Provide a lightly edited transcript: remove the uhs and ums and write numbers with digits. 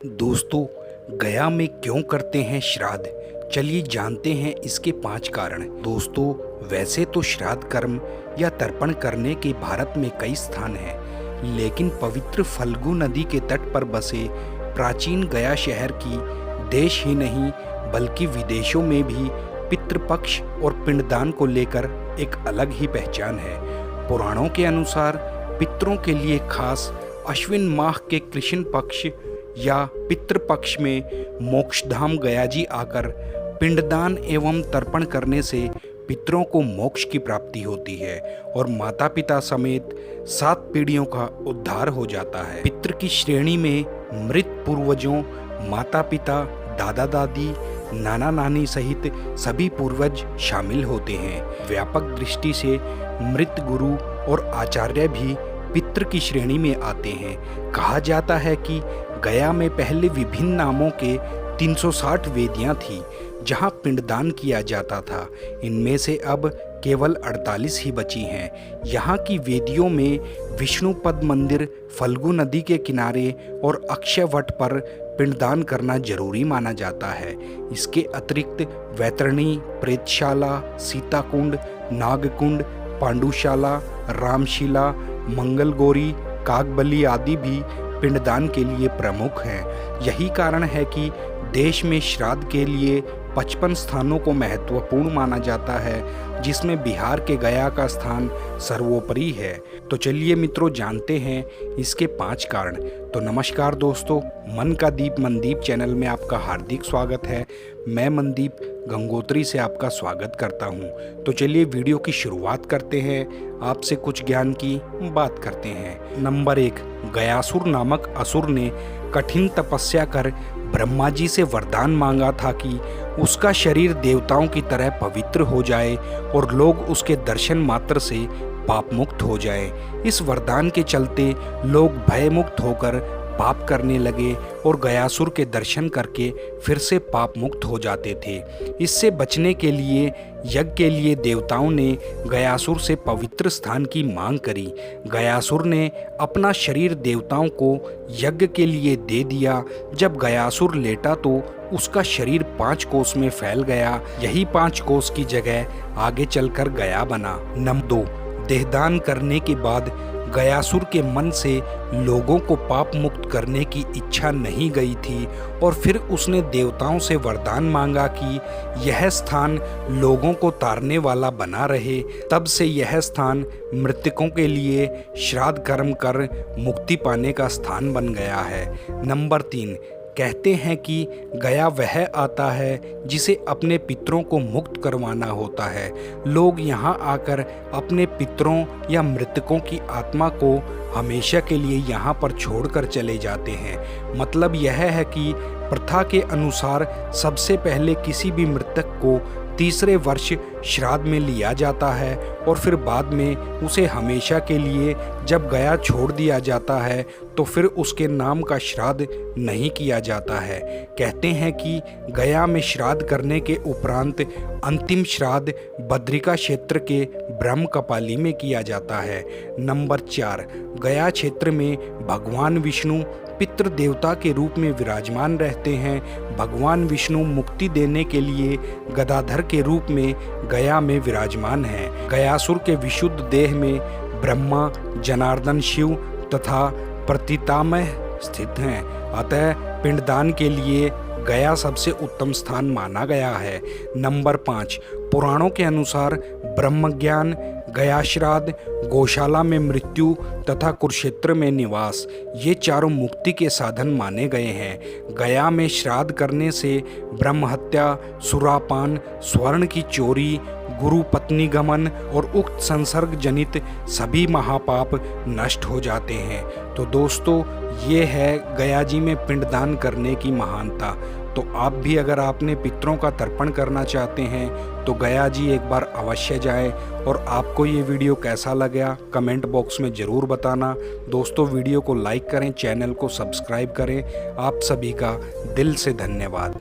दोस्तों, गया में क्यों करते हैं श्राद्ध? चलिए जानते हैं इसके 5 कारण। दोस्तों, वैसे तो श्राद्ध कर्म या तर्पण करने के भारत में कई स्थान हैं, लेकिन पवित्र फल्गु नदी के तट पर बसे प्राचीन गया शहर की देश ही नहीं बल्कि विदेशों में भी पितृपक्ष और पिंडदान को लेकर एक अलग ही पहचान है। पुराणों के अनुसार पितरों के लिए खास अश्विन माह के कृष्ण पक्ष या पितृपक्ष में मोक्षधाम गयाजी आकर पिंडदान एवं तर्पण करने से पितरों को मोक्ष की प्राप्ति होती है और माता पिता समेत 7 पीढ़ियों का उद्धार हो जाता है। पितृ की श्रेणी में मृत पूर्वजों, माता पिता, दादा दादी, नाना नानी सहित सभी पूर्वज शामिल होते हैं। व्यापक दृष्टि से मृत गुरु और आचार्य भी पितृ की श्रेणी में आते हैं। कहा जाता है कि गया में पहले विभिन्न नामों के 360 वेदियां थी जहां पिंडदान किया जाता था। इनमें से अब केवल 48 ही बची हैं। यहाँ की वेदियों में विष्णुपद मंदिर, फल्गु नदी के किनारे और अक्षय वट पर पिंडदान करना जरूरी माना जाता है। इसके अतिरिक्त वैतरणी, प्रेतशाला, सीताकुंड, नागकुंड, पांडुशाला, रामशिला, मंगलगौरी, काकबली आदि भी पिंडदान के लिए प्रमुख हैं। यही कारण है कि देश में श्राद्ध के लिए 55 स्थानों को महत्वपूर्ण माना जाता है, जिसमें बिहार के गया का स्थान सर्वोपरि है। तो चलिए मित्रों, जानते हैं इसके 5 कारण। तो नमस्कार दोस्तों, मन का दीप मनदीप चैनल में आपका हार्दिक स्वागत है। मैं मनदीप गंगोत्री से आपका स्वागत करता हूं। तो चलिए वीडियो की शुरुआत करते हैं, आपसे कुछ ज्ञान की बात करते हैं। नंबर 1, गयासुर नामक असुर ने कठिन तपस्या कर ब्रह्मा जी से वरदान मांगा था कि उसका शरीर देवताओं की तरह पवित्र हो जाए और लोग उसके दर्शन मात्र से पाप मुक्त हो जाए। इस वरदान के चलते लोग भय मुक्त होकर पाप करने लगे और गयासुर के दर्शन करके फिर से पाप मुक्त हो जाते थे। इससे बचने के लिए यज्ञ के लिए देवताओं ने गयासुर से पवित्र स्थान की मांग करी। गयासुर ने अपना शरीर देवताओं को यज्ञ के लिए दे दिया। जब गयासुर लेटा तो उसका शरीर 5 कोस में फैल गया। यही 5 कोस की जगह आगे चलकर गया बना। नंबर 2, देहदान करने के बाद गयासुर के मन से लोगों को पाप मुक्त करने की इच्छा नहीं गई थी और फिर उसने देवताओं से वरदान मांगा कि यह स्थान लोगों को तारने वाला बना रहे। तब से यह स्थान मृतकों के लिए श्राद्ध कर्म कर मुक्ति पाने का स्थान बन गया है। नंबर 3, कहते हैं कि गया वह आता है जिसे अपने पितरों को मुक्त करवाना होता है। लोग यहाँ आकर अपने पितरों या मृतकों की आत्मा को हमेशा के लिए यहाँ पर छोड़कर चले जाते हैं। मतलब यह है कि प्रथा के अनुसार सबसे पहले किसी भी मृतक को तीसरे वर्ष श्राद्ध में लिया जाता है और फिर बाद में उसे हमेशा के लिए जब गया छोड़ दिया जाता है तो फिर उसके नाम का श्राद्ध नहीं किया जाता है। कहते हैं कि गया में श्राद्ध करने के उपरांत अंतिम श्राद्ध बद्रिका क्षेत्र के ब्रह्म कपाली में किया जाता है। नंबर 4, गया क्षेत्र में भगवान विष्णु पितृ देवता के रूप में विराजमान रहते हैं। भगवान विष्णु मुक्ति देने के लिए गदाधर के रूप में गया में विराजमान हैं। गयासुर के विशुद्ध देह में ब्रह्मा, जनार्दन, शिव तथा प्रतितामह स्थित हैं। अतः पिंडदान के लिए गया सबसे उत्तम स्थान माना गया है। नंबर 5, पुराणों के अनुसार ब्रह्मज्ञान, गया श्राद्ध, गौशाला में मृत्यु तथा कुरुक्षेत्र में निवास, ये चारों मुक्ति के साधन माने गए हैं। गया में श्राद्ध करने से ब्रह्म हत्या, सुरापान, स्वर्ण की चोरी, गुरु पत्नी गमन और उक्त संसर्ग जनित सभी महापाप नष्ट हो जाते हैं। तो दोस्तों, ये है गया जी में पिंडदान करने की महानता। तो आप भी अगर आपने पितरों का तर्पण करना चाहते हैं तो गया जी एक बार अवश्य जाएं। और आपको ये वीडियो कैसा लगा कमेंट बॉक्स में ज़रूर बताना। दोस्तों, वीडियो को लाइक करें, चैनल को सब्सक्राइब करें। आप सभी का दिल से धन्यवाद।